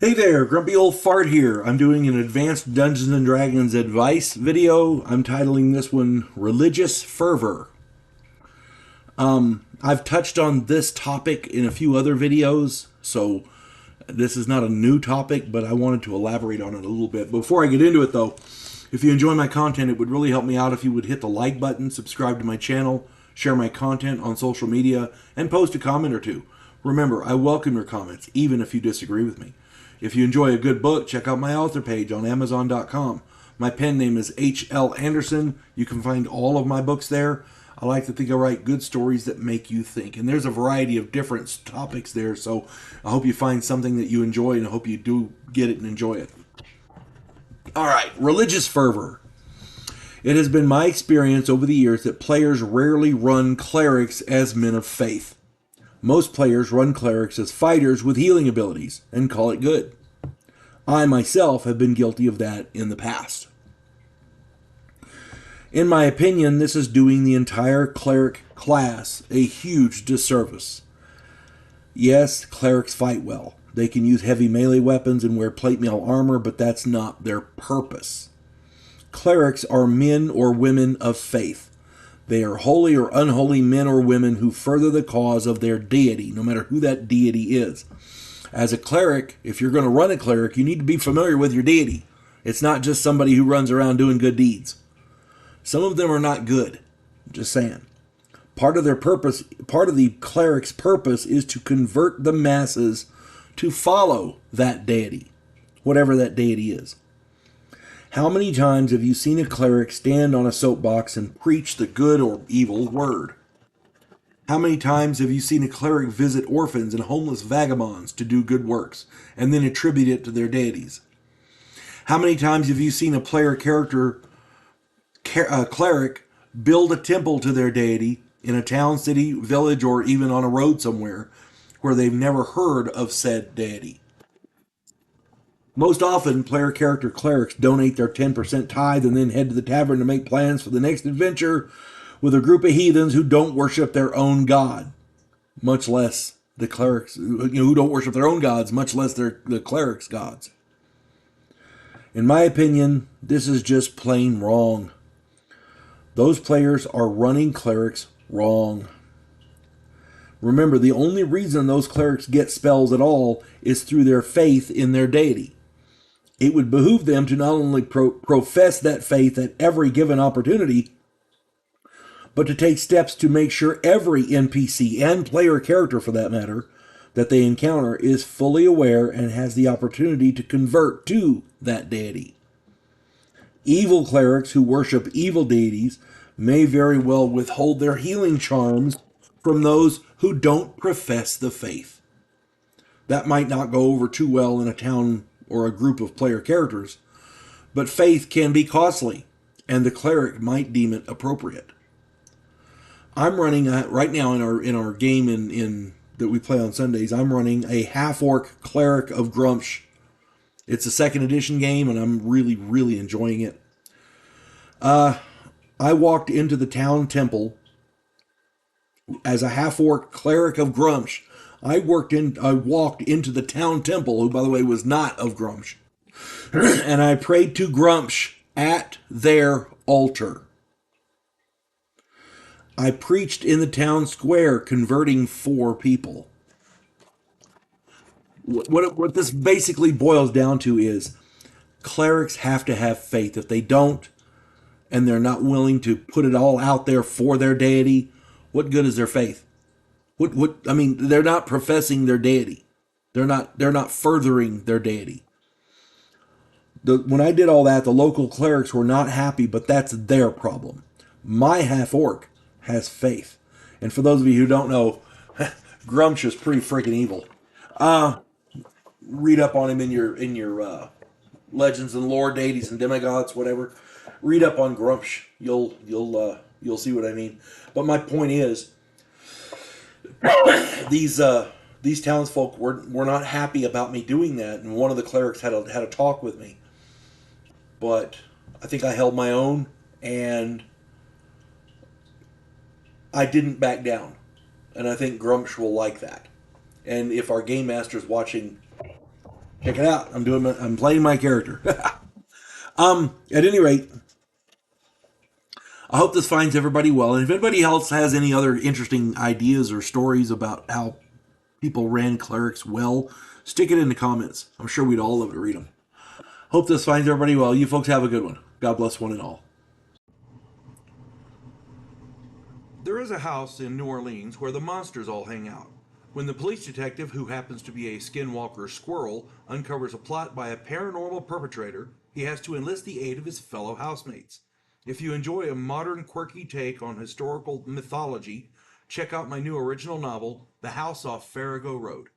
Hey there, Grumpy Old Fart here. I'm doing an advanced Dungeons and Dragons advice video. I'm titling this one Religious Fervor. I've touched on this topic in a few other videos, so this is not a new topic, but I wanted to elaborate on it a little bit. Before I get into it though, if you enjoy my content, it would really help me out if you would hit the like button, subscribe to my channel, share my content on social media, and post a comment or two. Remember, I welcome your comments, even if you disagree with me. If you enjoy a good book, check out my author page on Amazon.com. My pen name is H.L. Anderson. You can find all of my books there. I like to think I write good stories that make you think. And there's a variety of different topics there, so I hope you find something that you enjoy, and I hope you do get it and enjoy it. All right, religious fervor. It has been my experience over the years that players rarely run clerics as men of faith. Most players run clerics as fighters with healing abilities and call it good. I myself have been guilty of that in the past. In my opinion, this is doing the entire cleric class a huge disservice. Yes, clerics fight well. They can use heavy melee weapons and wear plate mail armor, but that's not their purpose. Clerics are men or women of faith. They are holy or unholy men or women who further the cause of their deity, no matter who that deity is. As a cleric, if you're going to run a cleric, you need to be familiar with your deity. It's not just somebody who runs around doing good deeds. Some of them are not good. Just saying. Part of the cleric's purpose is to convert the masses to follow that deity, whatever that deity is. How many times have you seen a cleric stand on a soapbox and preach the good or evil word? How many times have you seen a cleric visit orphans and homeless vagabonds to do good works and then attribute it to their deities? How many times have you seen a cleric build a temple to their deity in a town, city, village, or even on a road somewhere where they've never heard of said deity? Most often, player character clerics donate their 10% tithe and then head to the tavern to make plans for the next adventure with a group of heathens who don't worship their own god, much less the clerics, who don't worship their own gods, much less the clerics' gods. In my opinion, this is just plain wrong. Those players are running clerics wrong. Remember, the only reason those clerics get spells at all is through their faith in their deity. It would behoove them to not only profess that faith at every given opportunity, but to take steps to make sure every NPC and player character, for that matter, that they encounter is fully aware and has the opportunity to convert to that deity. Evil clerics who worship evil deities may very well withhold their healing charms from those who don't profess the faith. That might not go over too well in a town or a group of player characters, but faith can be costly, and the cleric might deem it appropriate. I'm running right now in our game in that we play on Sundays. I'm running a half-orc cleric of Grumsh. It's a second edition game, and I'm really enjoying it. I walked into the town temple as a half-orc cleric of Grumsh. I walked into the town temple, who by the way was not of Grumsh, and I prayed to Grumsh at their altar. I preached in the town square, converting 4 people. What this basically boils down to is clerics have to have faith. If they don't, and they're not willing to put it all out there for their deity, what good is their faith? I mean, they're not professing their deity. They're not furthering their deity. When I did all that, the local clerics were not happy, but that's their problem. My half orc has faith. And for those of you who don't know, Grumsh is pretty freaking evil. Read up on him in your legends and lore, deities and demigods, whatever. Read up on Grumsh. You'll see what I mean. But my point is, these townsfolk were not happy about me doing that, and one of the clerics had a talk with me. But I think I held my own, and I didn't back down. And I think Grumsh will like that. And if our game master's watching Check it out. I'm playing my character. At any rate, I hope this finds everybody well. And if anybody else has any other interesting ideas or stories about how people ran clerics well, stick it in the comments. I'm sure we'd all love to read them. Hope this finds everybody well. You folks have a good one. God bless one and all. There is a house in New Orleans where the monsters all hang out. When the police detective, who happens to be a skinwalker squirrel, uncovers a plot by a paranormal perpetrator, he has to enlist the aid of his fellow housemates. If you enjoy a modern, quirky take on historical mythology, check out my new original novel, The House Off Farrago Road.